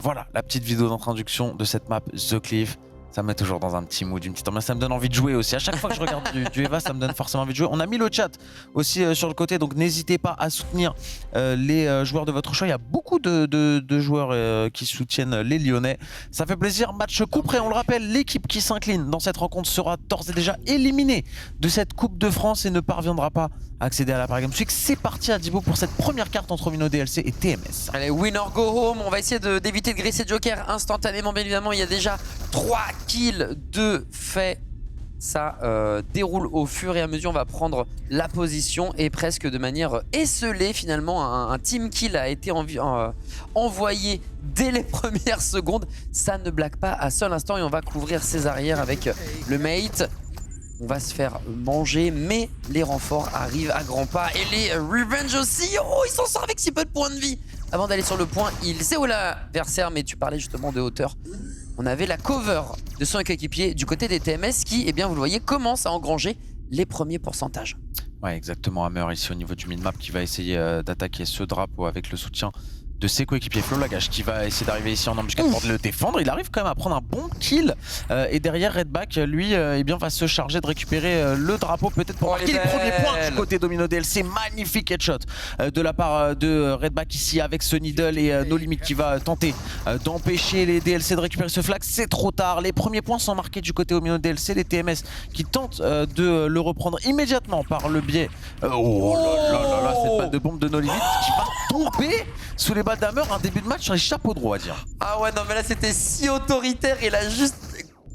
Voilà, la petite vidéo d'introduction de cette map The Cliff. Ça me met toujours dans un petit mood, une petite ambiance. Ça me donne envie de jouer aussi. À chaque fois que je regarde du Eva, ça me donne forcément envie de jouer. On a mis le chat aussi sur le côté, donc n'hésitez pas à soutenir les joueurs de votre choix. Il y a beaucoup de joueurs qui soutiennent les Lyonnais. Ça fait plaisir. Match coup près, on le rappelle, l'équipe qui s'incline dans cette rencontre sera d'ores et déjà éliminée de cette Coupe de France et ne parviendra pas à accéder à la Paris Games Week. C'est parti à Dibo pour cette première carte entre Mino DLC et TMS. Allez, win or go home. On va essayer d'éviter de graisser Joker instantanément. Bien évidemment, il y a déjà 3 kills de fait. Ça déroule au fur et à mesure. On va prendre la position et presque de manière esselée finalement un team kill a été envoyé dès les premières secondes. Ça ne blague pas à seul instant et on va couvrir ses arrières avec le mate. On va se faire manger, mais les renforts arrivent à grands pas. Et les Revenge aussi, oh, ils s'en sortent avec si peu de points de vie. Avant d'aller sur le point, il sait où l'adversaire, mais tu parlais justement de hauteur. On avait la cover de son coéquipier du côté des TMS qui, eh bien, vous le voyez, commence à engranger les premiers pourcentages. Ouais, exactement. Hammer ici au niveau du mid-map qui va essayer d'attaquer ce drapeau avec le soutien de ses coéquipiers. Flolagash qui va essayer d'arriver ici en embuscade pour le défendre. Il arrive quand même à prendre un bon kill. Et derrière, Redback, lui, eh bien, va se charger de récupérer le drapeau, peut-être pour marquer les premiers points du côté Domino DLC. Magnifique headshot de la part de Redback ici avec ce Needle et No Limit qui va tenter d'empêcher les DLC de récupérer ce flag. C'est trop tard. Les premiers points sont marqués du côté Domino DLC. Les TMS qui tentent de le reprendre immédiatement par le biais. Oh là là là là, cette balle de bombe de No Limit qui va tomber sous les balles d'Hammer. Un début de match sur les chapeaux droits, à dire. Ah ouais, non mais là c'était si autoritaire. Il a juste...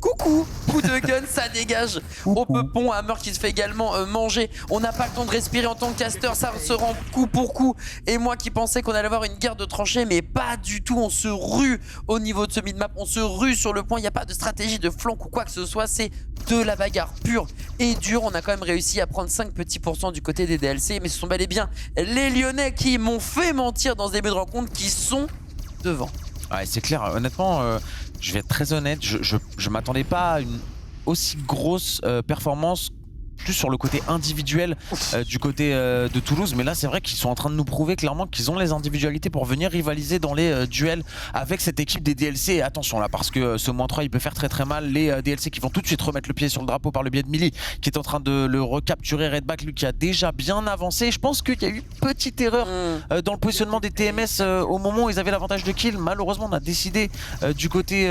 Coucou, coup de gun, ça dégage au peupon. Hammer qui se fait également manger. On n'a pas le temps de respirer en tant que caster, ça se rend coup pour coup. Et moi qui pensais qu'on allait avoir une guerre de tranchées, mais pas du tout. On se rue au niveau de ce mid-map, on se rue sur le point. Il n'y a pas de stratégie de flanc ou quoi que ce soit. C'est de la bagarre pure et dure. On a quand même réussi à prendre 5 petits pourcents du côté des DLC. Mais ce sont bel et bien les Lyonnais qui m'ont fait mentir dans ce début de rencontre qui sont devant. Ouais, c'est clair, honnêtement, je vais être très honnête, je m'attendais pas à une aussi grosse performance, plus sur le côté individuel du côté de Toulouse, mais là c'est vrai qu'ils sont en train de nous prouver clairement qu'ils ont les individualités pour venir rivaliser dans les duels avec cette équipe des DLC. Et attention là, parce que ce -3 il peut faire très très mal. Les DLC qui vont tout de suite remettre le pied sur le drapeau par le biais de Millie qui est en train de le recapturer. Redback lui qui a déjà bien avancé. Je pense qu'il y a eu une petite erreur dans le positionnement des TMS au moment où ils avaient l'avantage de kill. Malheureusement on a décidé du côté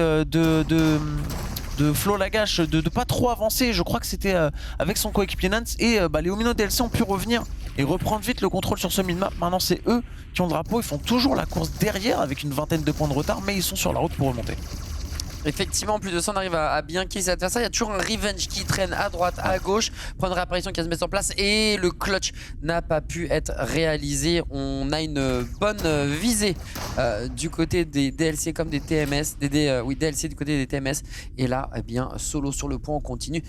de Flolagash de pas trop avancer. Je crois que c'était avec son coéquipier Nance et les Omino DLC ont pu revenir et reprendre vite le contrôle sur ce mid-map. Maintenant c'est eux qui ont le drapeau, ils font toujours la course derrière avec une vingtaine de points de retard, mais ils sont sur la route pour remonter. Effectivement, en plus de ça, on arrive à bien kill ses adversaires. Il y a toujours un revenge qui traîne à droite, à gauche. Prendre une réapparition qui va se mettre en place et le clutch n'a pas pu être réalisé. On a une bonne visée du côté des DLC comme des TMS. Oui, DLC du côté des TMS. Et là, eh bien, solo sur le point, on continue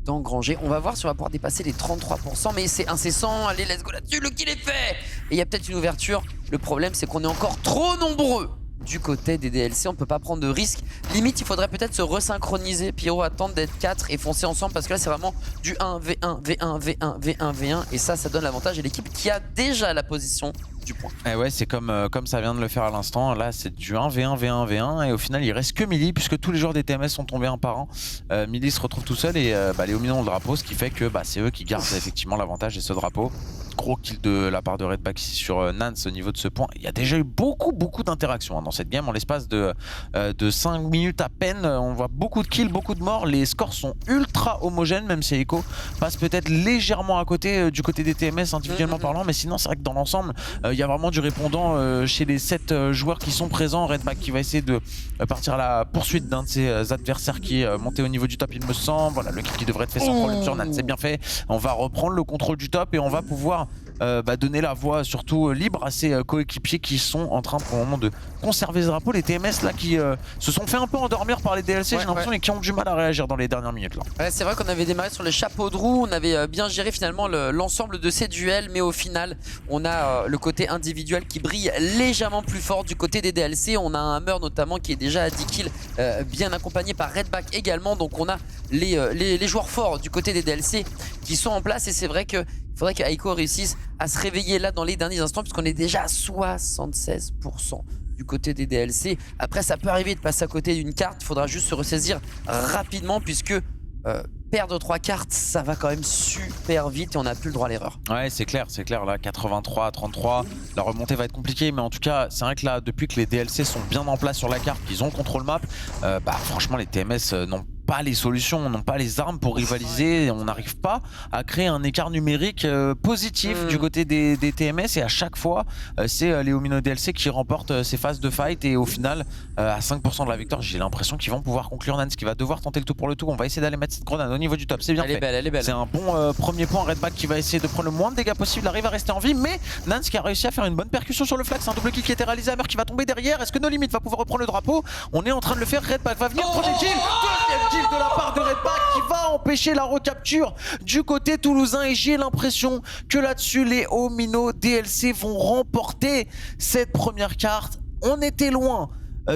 d'engranger. On va voir si on va pouvoir dépasser les 33%, mais c'est incessant. Allez, let's go là-dessus, le kill est fait. Et il y a peut-être une ouverture. Le problème, c'est qu'on est encore trop nombreux du côté des DLC, on peut pas prendre de risques. Limite, il faudrait peut-être se resynchroniser. Pyro attendre d'être 4 et foncer ensemble parce que là, c'est vraiment du 1v1, V1, V1, V1, V1. Et ça donne l'avantage à l'équipe qui a déjà la position du point. Et ouais, c'est comme ça vient de le faire à l'instant. Là, c'est du 1v1, V1, V1. Et au final, il reste que Millie puisque tous les joueurs des TMS sont tombés un par un. Millie se retrouve tout seul et les Omino ont le drapeau, ce qui fait que c'est eux qui gardent effectivement l'avantage et ce drapeau. Gros kill de la part de Redback ici sur Nance au niveau de ce point. Il y a déjà eu beaucoup d'interactions dans cette game. En l'espace de 5 minutes à peine, on voit beaucoup de kills, beaucoup de morts. Les scores sont ultra homogènes, même si Echo passe peut-être légèrement à côté du côté des TMS individuellement parlant. Mais sinon, c'est vrai que dans l'ensemble, il y a vraiment du répondant chez les 7 joueurs qui sont présents. Redback qui va essayer de partir à la poursuite d'un de ses adversaires qui est monté au niveau du top, il me semble. Voilà, le kill qui devrait être fait sans problème sur Nance, c'est bien fait. On va reprendre le contrôle du top et on va pouvoir donner la voie surtout libre à ses coéquipiers qui sont en train pour le moment de conserver ce drapeau. Les TMS là qui se sont fait un peu endormir par les DLC, j'ai l'impression, et qui ont du mal à réagir dans les dernières minutes là. Ouais, c'est vrai qu'on avait démarré sur les chapeaux de roue, on avait bien géré finalement l'ensemble de ces duels, mais au final on a le côté individuel qui brille légèrement plus fort du côté des DLC. On a un Hammer notamment qui est déjà à 10 kills, bien accompagné par Redback également. Donc on a les joueurs forts du côté des DLC qui sont en place, et c'est vrai que il faudrait qu'Aiko réussisse à se réveiller là dans les derniers instants puisqu'on est déjà à 76% du côté des DLC. Après, ça peut arriver de passer à côté d'une carte, il faudra juste se ressaisir rapidement puisque perdre 3 cartes, ça va quand même super vite et on n'a plus le droit à l'erreur. Ouais, c'est clair, là, 83 à 33, la remontée va être compliquée, mais en tout cas, c'est vrai que là, depuis que les DLC sont bien en place sur la carte, qu'ils ont le contrôle map, franchement, les TMS n'ont pas les solutions, n'ont pas les armes pour rivaliser, on n'arrive pas à créer un écart numérique positif du côté des TMS, et à chaque fois, c'est les Omino DLC qui remportent ces phases de fight, et au final, à 5% de la victoire, j'ai l'impression qu'ils vont pouvoir conclure. Nance qui va devoir tenter le tout pour le tout, on va essayer d'aller mettre cette grenade au niveau du top, c'est bien fait. Elle est belle. C'est un bon premier point. Redback qui va essayer de prendre le moins de dégâts possible, arrive à rester en vie, mais Nance qui a réussi à faire une bonne percussion sur le flag, c'est un double kill qui était réalisé, Hammer qui va tomber derrière, est-ce que No Limit va pouvoir reprendre le drapeau? On est en train de le faire, Redback va venir, premier kill, deuxième kill de la part de Redback qui va empêcher la recapture du côté toulousain, et j'ai l'impression que là-dessus les Omino DLC vont remporter cette première carte. On était loin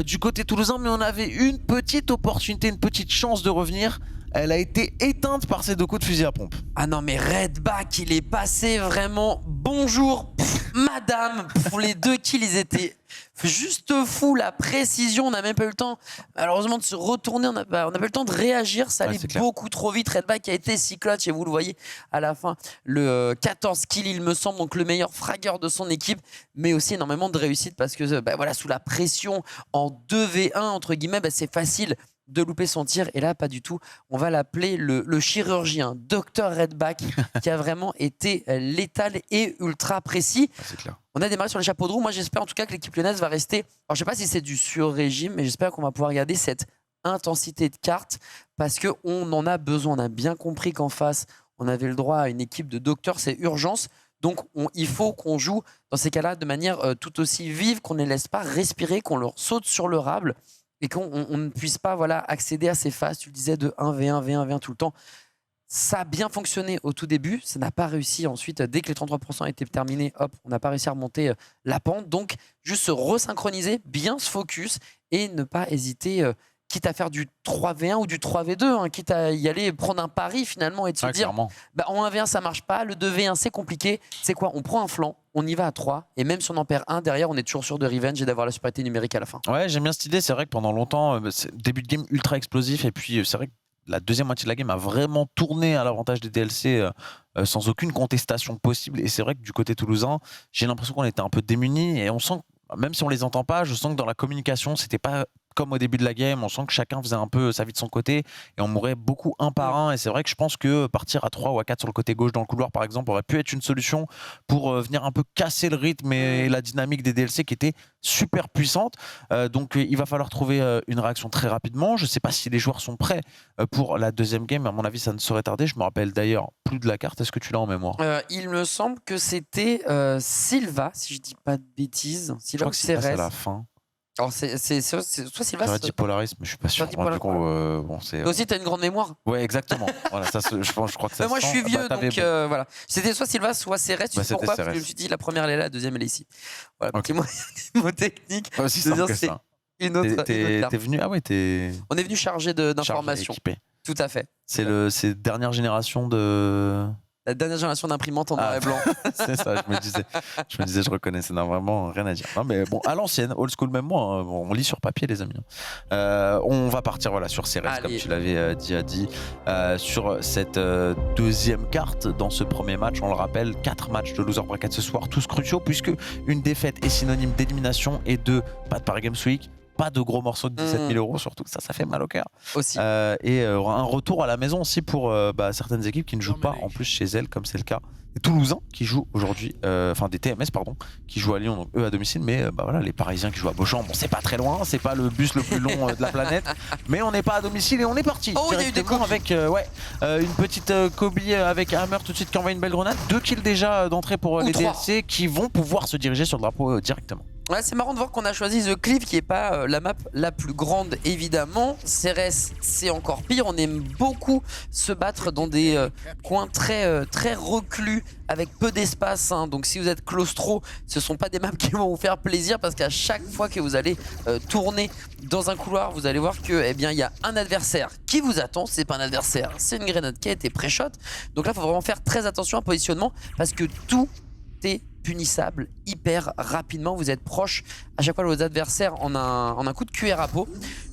du côté toulousain, mais on avait une petite opportunité, une petite chance de revenir. Elle a été éteinte par ces 2 coups de fusil à pompe. Ah non mais Redback, il est passé vraiment bonjour madame. Pour les 2 kills, ils étaient juste fous, la précision, on n'a même pas eu le temps malheureusement de se retourner, on n'a pas eu le temps de réagir, ça allait beaucoup trop vite. Redback a été si clutch et vous le voyez à la fin, le 14 kills il me semble, donc le meilleur fragueur de son équipe, mais aussi énormément de réussite parce que voilà, sous la pression en 2v1 entre guillemets, c'est facile de louper son tir, et là pas du tout. On va l'appeler le chirurgien Dr Redback qui a vraiment été létal et ultra précis. C'est clair. On a démarré sur les chapeaux de roue. Moi j'espère en tout cas que l'équipe lyonnaise va rester, alors je sais pas si c'est du sur-régime, mais j'espère qu'on va pouvoir garder cette intensité de carte parce qu'on en a besoin. On a bien compris qu'en face on avait le droit à une équipe de docteurs, c'est urgence. Donc il faut qu'on joue dans ces cas-là de manière tout aussi vive, qu'on ne les laisse pas respirer, qu'on leur saute sur le rable et qu'on ne puisse pas accéder à ces phases, tu le disais, de 1v1, V1, V1 tout le temps. Ça a bien fonctionné au tout début, ça n'a pas réussi ensuite, dès que les 33% étaient terminés, hop, on n'a pas réussi à remonter la pente. Donc juste se resynchroniser, bien se focus et ne pas hésiter, quitte à faire du 3v1 ou du 3v2, quitte à y aller prendre un pari finalement et de se dire en 1v1 ça marche pas, le 2v1 c'est compliqué, c'est quoi, on prend un flanc, on y va à 3, et même si on en perd un, derrière on est toujours sûr de revenge et d'avoir la supériorité numérique à la fin. Ouais, j'aime bien cette idée, c'est vrai que pendant longtemps, début de game ultra explosif, et puis c'est vrai que la deuxième moitié de la game a vraiment tourné à l'avantage des DLC sans aucune contestation possible, et c'est vrai que du côté toulousain, j'ai l'impression qu'on était un peu démunis, et on sent, même si on les entend pas, je sens que dans la communication, c'était pas comme au début de la game, on sent que chacun faisait un peu sa vie de son côté et on mourait beaucoup un par un, et c'est vrai que je pense que partir à 3 ou à 4 sur le côté gauche dans le couloir par exemple aurait pu être une solution pour venir un peu casser le rythme et la dynamique des DLC qui était super puissante. Donc il va falloir trouver une réaction très rapidement. Je sais pas si les joueurs sont prêts pour la deuxième game, à mon avis ça ne saurait tarder. Je me rappelle d'ailleurs plus de la carte, est-ce que tu l'as en mémoire? Il me semble que c'était Silva, si je dis pas de bêtises. Je crois que c'est à la fin. Alors c'est soit Silva. J'aurais dit Polaris, mais je suis pas sûr. Bon, toi aussi, t'as une grande mémoire. Ouais, exactement. Voilà, ça, je crois que ça. Moi, je suis vieux, donc voilà. C'était soit Silva, soit Cérès. Tu sais pourquoi? Parce que je me suis dit, la première elle est là, la deuxième elle est ici. Voilà, petit mot technique. Aussi simple que ça. Une autre. T'es venu, ah ouais, on est venu chargé d'informations. Tout à fait. C'est dernière génération de. La dernière génération d'imprimantes en noir et blanc. C'est ça, je me disais, je reconnaissais. Non, vraiment, rien à dire. Non, mais bon, à l'ancienne, old school, même moi, hein, on lit sur papier, les amis. On va partir sur Cérès, comme tu l'avais dit, sur cette deuxième carte dans ce premier match. On le rappelle, 4 matchs de loser bracket ce soir, tous cruciaux, puisque une défaite est synonyme d'élimination et de pas de Paris Games Week. Pas de gros morceaux de 17 000 €, surtout ça fait mal au cœur. Aussi. Et un retour à la maison aussi pour certaines équipes qui ne jouent pas en plus chez elles, comme c'est le cas des Toulousains qui jouent aujourd'hui, enfin des TMS pardon, qui jouent à Lyon, donc eux à domicile, mais voilà, les Parisiens qui jouent à Beauchamp, bon c'est pas très loin, c'est pas le bus le plus long de la planète, mais on n'est pas à domicile et on est parti. Oh, il y a eu des coups avec une petite Kobe avec Hammer tout de suite qui envoie une belle grenade, 2 kills déjà d'entrée pour les DLC qui vont pouvoir se diriger sur le drapeau directement. Ouais, c'est marrant de voir qu'on a choisi The Cliff qui est pas la map la plus grande évidemment. Cérès c'est encore pire, on aime beaucoup se battre dans des coins très reclus avec peu d'espace, donc si vous êtes claustro, ce sont pas des maps qui vont vous faire plaisir parce qu'à chaque fois que vous allez tourner dans un couloir, vous allez voir que il y a un adversaire qui vous attend, c'est pas un adversaire, c'est une grenade qui a été pré-shot. Donc là il faut vraiment faire très attention à positionnement parce que tout est punissable hyper rapidement. Vous êtes proche à chaque fois de vos adversaires en un coup de cuillère à peau.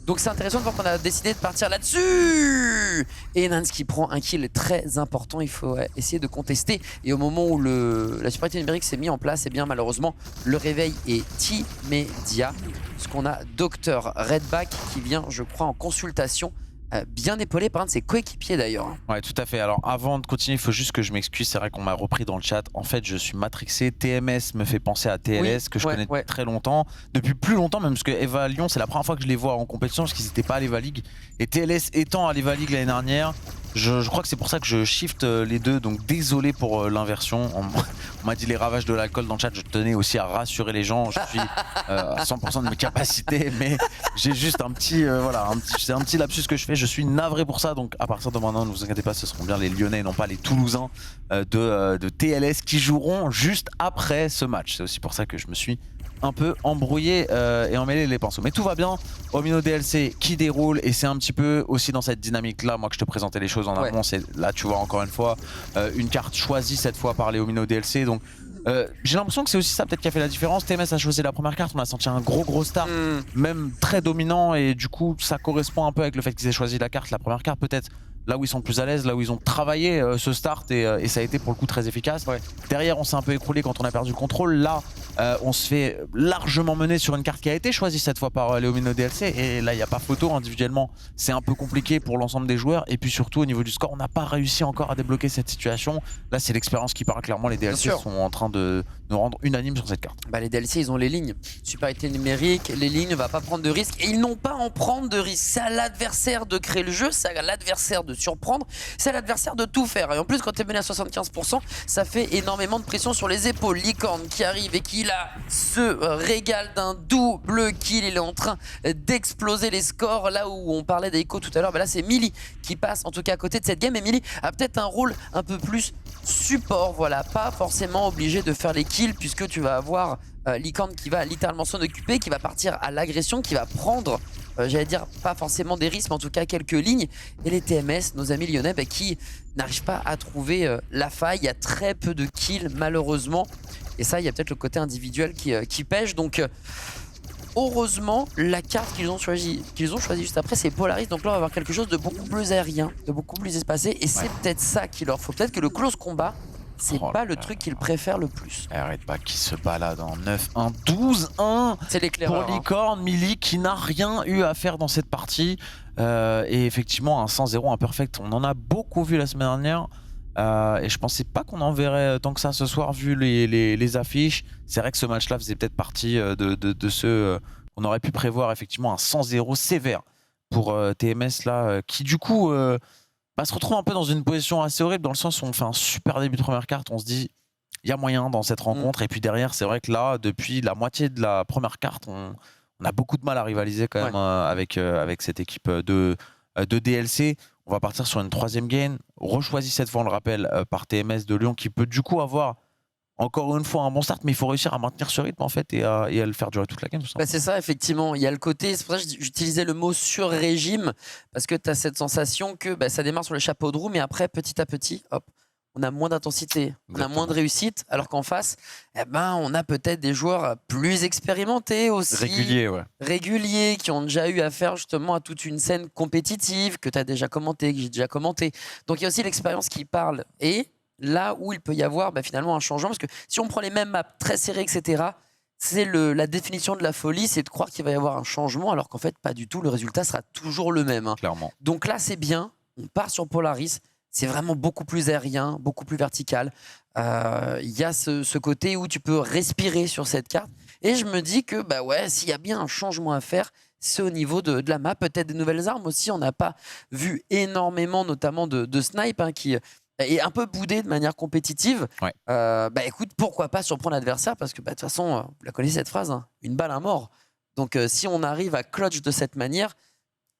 Donc c'est intéressant de voir qu'on a décidé de partir là-dessus. Et Nance qui prend un kill très important. Il faut essayer de contester. Et au moment où la supériorité numérique s'est mise en place, et bien malheureusement, le réveil est immédiat. Parce qu'on a Dr Redback qui vient, je crois, en consultation. Bien épaulé par un de ses coéquipiers d'ailleurs. Ouais, tout à fait. Alors avant de continuer, il faut juste que je m'excuse. C'est vrai qu'on m'a repris dans le chat. En fait, je suis matrixé. TMS me fait penser à TLS, Oui, que je connais depuis très longtemps. Depuis plus longtemps, même parce que Eva Lyon, c'est la première fois que je les vois en compétition, parce qu'ils n'étaient pas à l'Eva League. Et TLS étant à l'Eva League l'année dernière, je crois que c'est pour ça que je shift les deux. Donc désolé pour l'inversion. On m'a dit les ravages de l'alcool dans le chat. Je tenais aussi à rassurer les gens. Je suis à 100% de mes capacités, mais j'ai juste un petit, c'est un petit lapsus que je fais. Je suis navré pour ça, donc à partir de maintenant, ne vous inquiétez pas, ce seront bien les Lyonnais et non pas les Toulousains de TLS qui joueront juste après ce match. C'est aussi pour ça que je me suis un peu embrouillé et emmêlé les pinceaux. Mais tout va bien, Omino DLC qui déroule et c'est un petit peu aussi dans cette dynamique là, moi que je te présentais les choses en amont. C'est là tu vois encore une fois une carte choisie cette fois par les Omino DLC. Donc j'ai l'impression que c'est aussi ça peut-être qui a fait la différence. TMS a choisi la première carte, on a senti un gros start, même très dominant, et du coup ça correspond un peu avec le fait qu'ils aient choisi la première carte peut-être là où ils sont plus à l'aise, là où ils ont travaillé ce start et ça a été pour le coup très efficace. Derrière on s'est un peu écroulé quand on a perdu le contrôle. Là on se fait largement mener sur une carte qui a été choisie cette fois par les Omino DLC et là il n'y a pas photo. Individuellement c'est un peu compliqué pour l'ensemble des joueurs et puis surtout au niveau du score on n'a pas réussi encore à débloquer cette situation. Là c'est l'expérience qui parle clairement, les DLC sont en train de nous rendre unanimes sur cette carte. Bah, les DLC ils ont les lignes, supériorité numérique, les lignes ne va pas prendre de risques et ils n'ont pas à en prendre de risques. C'est à l'adversaire de créer le jeu, c'est à l'adversaire de surprendre, c'est à l'adversaire de tout faire. Et en plus quand tu es mené à 75%, ça fait énormément de pression sur les épaules. Licorne qui arrive et qui là se régale d'un double kill, il est en train d'exploser les scores. Là où on parlait d'Echo tout à l'heure, bah là c'est Millie qui passe en tout cas à côté de cette game et Millie a peut-être un rôle un peu plus support, voilà, pas forcément obligé de faire les kills puisque tu vas avoir Licorne qui va littéralement s'en occuper, qui va partir à l'agression, qui va prendre j'allais dire pas forcément des risques mais en tout cas quelques lignes, et les TMS, nos amis lyonnais bah, qui n'arrivent pas à trouver la faille. Il y a très peu de kills malheureusement et ça il y a peut-être le côté individuel qui pêche. Donc heureusement la carte qu'ils ont choisi juste après c'est Polaris, donc là on va avoir quelque chose de beaucoup plus aérien, de beaucoup plus espacé et c'est peut-être ça qu'il leur faut. Peut-être que le close combat c'est pas le truc qu'ils préfèrent le plus. Arrête pas qui se balade en 9-1, 12-1 c'est l'éclaireur pour Licorne. Millie qui n'a rien eu à faire dans cette partie et effectivement un 100-0 imperfect, on en a beaucoup vu la semaine dernière et je pensais pas qu'on en verrait tant que ça ce soir vu les affiches. C'est vrai que ce match là faisait peut-être partie de ceux qu'on aurait pu prévoir effectivement un 100-0 sévère pour TMS là qui du coup se retrouve un peu dans une position assez horrible dans le sens où on fait un super début de première carte, on se dit il y a moyen dans cette rencontre et puis derrière c'est vrai que là depuis la moitié de la première carte on a beaucoup de mal à rivaliser quand même avec cette équipe de DLC. On va partir sur une troisième game, rechoisie cette fois on le rappelle par TMS de Lyon qui peut du coup avoir encore une fois un bon start, mais il faut réussir à maintenir ce rythme en fait et à le faire durer toute la game. Bah c'est ça effectivement, il y a le côté, c'est pour ça que j'utilisais le mot sur-régime, parce que tu as cette sensation que bah, ça démarre sur le chapeau de roue, mais après petit à petit, hop, on a moins d'intensité, on a moins de réussite, alors qu'en face, eh ben, on a peut-être des joueurs plus expérimentés aussi. Réguliers, qui ont déjà eu affaire justement à toute une scène compétitive, que tu as déjà commenté, que j'ai déjà commenté. Donc il y a aussi l'expérience qui parle et là où il peut y avoir finalement un changement, parce que si on prend les mêmes maps très serrées, etc., c'est la définition de la folie, c'est de croire qu'il va y avoir un changement, alors qu'en fait, pas du tout, le résultat sera toujours le même. Clairement. Donc là, c'est bien, on part sur Polaris, c'est vraiment beaucoup plus aérien, beaucoup plus vertical. Il y a ce côté où tu peux respirer sur cette carte, et je me dis que s'il y a bien un changement à faire, c'est au niveau de la map, peut-être des nouvelles armes aussi. On n'a pas vu énormément, notamment de snipe, qui et un peu boudé de manière compétitive. Écoute, pourquoi pas surprendre l'adversaire, parce que de toute façon, vous la connaissez cette phrase, une balle, un mort. Donc si on arrive à clutch de cette manière,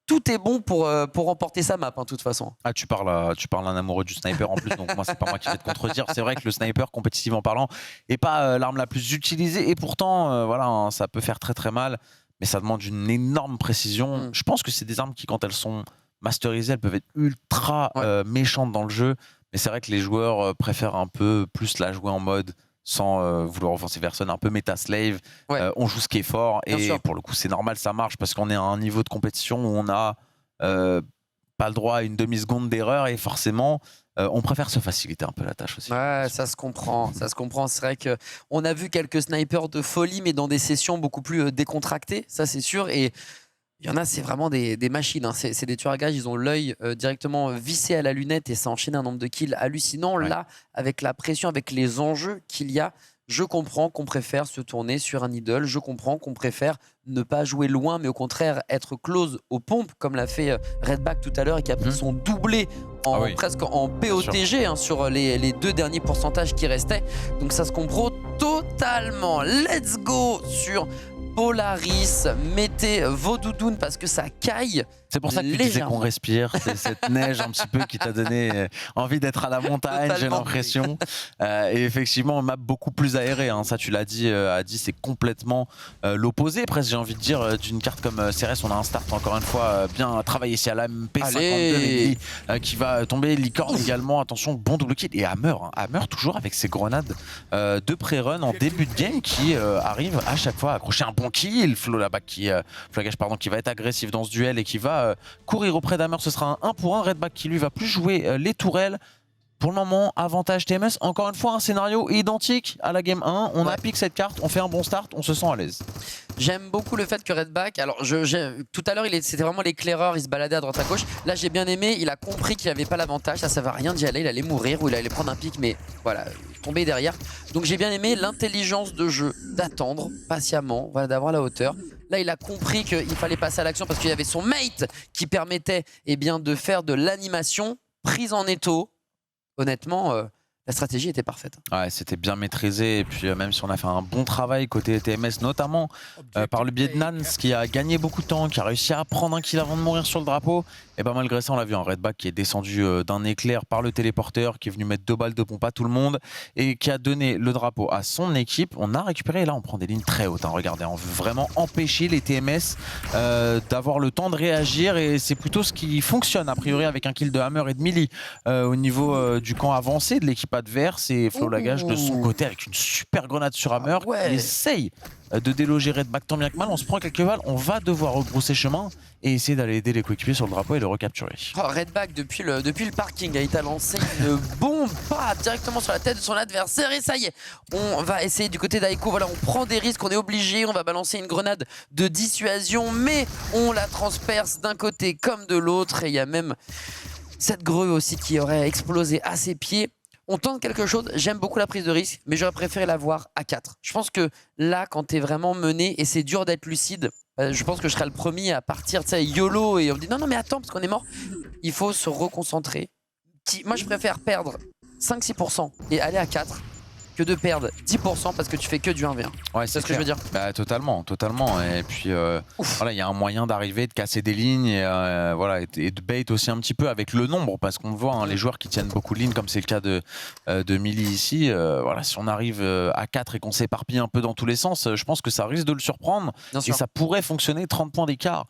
tout est bon pour remporter sa map, de toute façon. Ah, tu parles d'un amoureux du sniper en plus, donc moi c'est pas moi qui vais te contredire. C'est vrai que le sniper, compétitivement parlant, est pas l'arme la plus utilisée et pourtant voilà, ça peut faire très très mal, mais ça demande une énorme précision. Je pense que c'est des armes qui, quand elles sont masterisées, elles peuvent être ultra méchantes dans le jeu. Mais c'est vrai que les joueurs préfèrent un peu plus la jouer en mode sans vouloir offenser personne, un peu méta-slave. Ouais. On joue ce qui est fort Bien et sûr. pour le coup, c'est normal, ça marche parce qu'on est à un niveau de compétition où on a pas le droit à une demi-seconde d'erreur et forcément, on préfère se faciliter un peu la tâche aussi. Ouais, ça se comprend, ça se comprend. C'est vrai qu'on a vu quelques snipers de folie, mais dans des sessions beaucoup plus décontractées, ça c'est sûr. Et il y en a, c'est vraiment des machines, hein. C'est des tueurs à gages, ils ont l'œil directement vissé à la lunette et ça enchaîne un nombre de kills hallucinant. Ouais. Là, avec la pression, avec les enjeux qu'il y a, je comprends qu'on préfère se tourner sur un idole, je comprends qu'on préfère ne pas jouer loin, mais au contraire être close aux pompes, comme l'a fait Redback tout à l'heure et qui a pris son doublé Ah oui. presque en POTG sur les 2 derniers pourcentages qui restaient. Donc ça se comprend totalement. Let's go sur Polaris. Mettez vos doudounes parce que ça caille. C'est pour ça que tu disais Légèrement. qu'on respire, c'est cette neige un petit peu qui t'a donné envie d'être à la montagne, j'ai Totalement. l'impression. Et effectivement, map beaucoup plus aéré, hein. Ça tu l'as dit, Adi, c'est complètement l'opposé, presque j'ai envie de dire, d'une carte comme CRS. On a un start encore une fois bien travaillé ici à la MP52 Allez. qui va tomber, Licorne également, attention, bon double kill. Et Hammer, hein. Hammer toujours avec ses grenades de pré-run en début de game qui arrive à chaque fois à accrocher un bon kill. Flo là-bas Flagage pardon, qui va être agressif dans ce duel et qui va courir auprès d'Hammer. Ce sera un 1 pour 1. Redback qui lui va plus jouer les tourelles. Pour le moment, avantage TMS. Encore une fois, un scénario identique à la game 1. On applique cette carte, on fait un bon start, on se sent à l'aise. J'aime beaucoup le fait que Redback, alors tout à l'heure c'était vraiment l'éclaireur, il se baladait à droite à gauche. Là j'ai bien aimé, il a compris qu'il n'avait pas l'avantage, ça va rien d'y aller, il allait mourir ou il allait prendre un pic, mais voilà, tomber derrière. Donc j'ai bien aimé l'intelligence de jeu, d'attendre patiemment, voilà, d'avoir la hauteur. Là il a compris qu'il fallait passer à l'action parce qu'il y avait son mate qui permettait bien, de faire de l'animation prise en étau. Honnêtement, la stratégie était parfaite. Ouais, c'était bien maîtrisé. Et puis, même si on a fait un bon travail côté TMS, notamment par le biais de Nans, qui a gagné beaucoup de temps, qui a réussi à prendre un kill avant de mourir sur le drapeau. Et ben malgré ça, on l'a vu, un Redback qui est descendu d'un éclair par le téléporteur, qui est venu mettre 2 balles de pompe à tout le monde et qui a donné le drapeau à son équipe. On a récupéré, là, on prend des lignes très hautes. Hein, regardez, on veut vraiment empêcher les TMS d'avoir le temps de réagir et c'est plutôt ce qui fonctionne, a priori, avec un kill de Hammer et de Millie au niveau du camp avancé de l'équipe adverse et Flo Lagage de son côté avec une super grenade sur Hammer qui essaye de déloger Redback tant bien que mal. On se prend quelques balles, on va devoir rebrousser chemin et essayer d'aller aider les coéquipiers sur le drapeau et le recapturer. Oh, Redback depuis le parking il a lancé une bombe directement sur la tête de son adversaire et ça y est, on va essayer du côté d'Aiko, voilà, on prend des risques, on est obligé, on va balancer une grenade de dissuasion mais on la transperce d'un côté comme de l'autre et il y a même cette grue aussi qui aurait explosé à ses pieds. On tente quelque chose, j'aime beaucoup la prise de risque, mais j'aurais préféré la voir à 4. Je pense que là, quand t'es vraiment mené, et c'est dur d'être lucide, je pense que je serai le premier à partir, tu sais, YOLO, et on me dit non, mais attends, parce qu'on est mort. Il faut se reconcentrer. Moi, je préfère perdre 5-6% et aller à 4 que de perdre 10% parce que tu fais que du 1v1. Ouais, c'est ce que je veux dire. Bah, totalement. Et puis, voilà, il y a un moyen d'arriver, de casser des lignes et, voilà, et de bait aussi un petit peu avec le nombre parce qu'on voit hein, les joueurs qui tiennent beaucoup de lignes, comme c'est le cas de Millie ici. Voilà, si on arrive à 4 et qu'on s'éparpille un peu dans tous les sens, je pense que ça risque de le surprendre et ça pourrait fonctionner 30 points d'écart.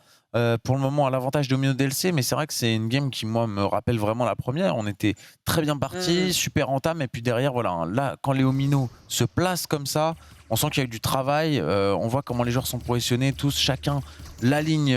Pour le moment à l'avantage de Domino DLC, mais c'est vrai que c'est une game qui moi me rappelle vraiment la première. On était très bien parti, super entame et puis derrière voilà, là quand les Omino se placent comme ça, on sent qu'il y a eu du travail, on voit comment les joueurs sont positionnés, tous chacun la ligne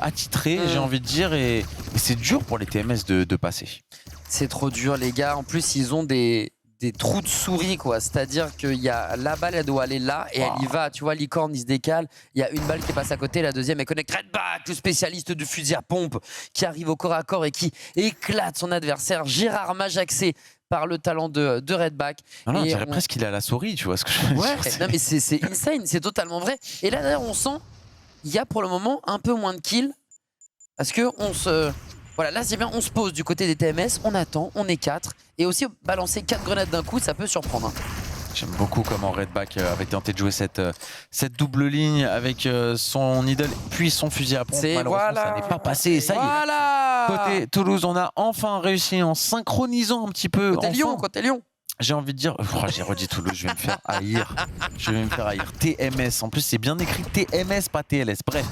attitrée, j'ai envie de dire, et c'est dur pour les TMS de passer. C'est trop dur les gars, en plus ils ont des trous de souris quoi, c'est-à-dire que la balle elle doit aller là et elle y va, tu vois, Licorne il se décale, il y a une balle qui passe à côté, la deuxième elle connecte Redback, le spécialiste du fusil à pompe qui arrive au corps à corps et qui éclate son adversaire, Gérard Majaxé par le talent de Redback. Non, on dirait presque qu'il a la souris, tu vois ce que je veux dire. Non mais c'est insane, c'est totalement vrai. Et là d'ailleurs on sent, il y a pour le moment un peu moins de kills parce que on se... Voilà, là c'est bien, on se pose du côté des TMS, on attend, on est 4. Et aussi balancer 4 grenades d'un coup, ça peut surprendre. Hein. J'aime beaucoup comment Redback avait tenté de jouer cette double ligne avec son idole puis son fusil à pompe. Malheureusement, ça n'est pas passé. Ça y est. Côté Toulouse, on a enfin réussi en synchronisant un petit peu. Côté Lyon. J'ai envie de dire, j'ai redit Toulouse, je vais me faire haïr. TMS, en plus c'est bien écrit TMS, pas TLS. Bref,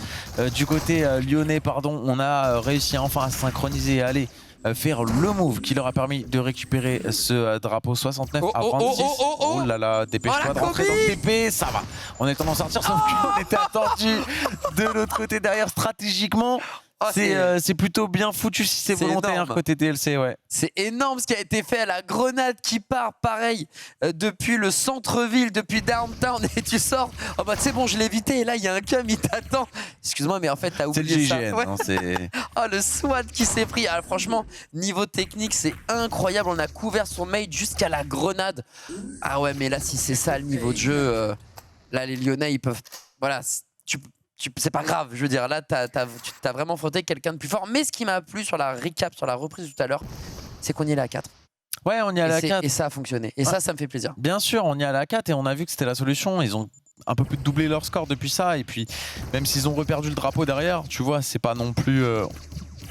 du côté lyonnais, pardon, on a réussi enfin à synchroniser et aller faire le move qui leur a permis de récupérer ce drapeau 69 à 26. Oh là là, dépêche-toi de rentrer dans le TP, ça va. On est en train d'en sortir, sauf qu'on était attendu de l'autre côté derrière stratégiquement. C'est plutôt bien foutu si c'est volontaire énorme. Côté DLC, ouais. C'est énorme ce qui a été fait à la grenade qui part, pareil, depuis le centre-ville, depuis downtown, et tu sors, oh bah c'est bon, je l'ai évité, et là il y a un cum, il t'attend. Excuse-moi, mais en fait t'as oublié ça. C'est le GGN, ouais. Oh, le SWAT qui s'est pris. Alors, franchement, niveau technique, c'est incroyable. On a couvert son mate jusqu'à la grenade. Ah ouais, mais là, si c'est ça le niveau de jeu, là les Lyonnais, ils peuvent... Voilà, c'est pas grave, je veux dire, là tu t'as vraiment frotté quelqu'un de plus fort. Mais ce qui m'a plu sur la recap, sur la reprise tout à l'heure, c'est qu'on y est là à 4. Ouais, on y est à la 4. Et ça a fonctionné. Et ça me fait plaisir. Bien sûr, on y est à la 4 et on a vu que c'était la solution. Ils ont un peu plus de doublé leur score depuis ça. Et puis, même s'ils ont reperdu le drapeau derrière, tu vois, c'est pas non plus...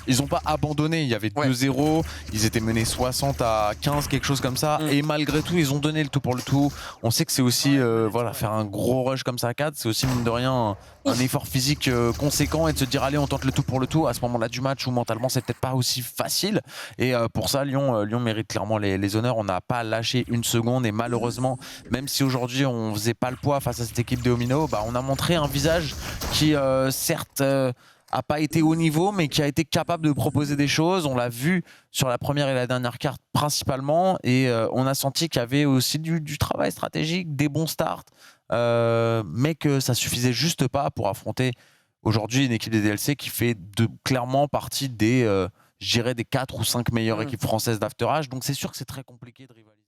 Ils n'ont pas abandonné, il y avait 2-0, ils étaient menés 60 à 15, quelque chose comme ça, et malgré tout, ils ont donné le tout pour le tout. On sait que c'est aussi, voilà, faire un gros rush comme ça à 4, c'est aussi, mine de rien, un effort physique conséquent, et de se dire, allez, on tente le tout pour le tout, à ce moment-là du match, où mentalement, c'est peut-être pas aussi facile. Et pour ça, Lyon mérite clairement les honneurs. On n'a pas lâché une seconde, et malheureusement, même si aujourd'hui, on faisait pas le poids face à cette équipe de Omino, bah, on a montré un visage qui, certes... a pas été au niveau, mais qui a été capable de proposer des choses. On l'a vu sur la première et la dernière carte principalement, et on a senti qu'il y avait aussi du travail stratégique, des bons starts, mais que ça suffisait juste pas pour affronter aujourd'hui une équipe des DLC qui fait clairement partie des, je dirais, des 4 ou 5 meilleures équipes françaises d'Afterage. Donc c'est sûr que c'est très compliqué de rivaliser.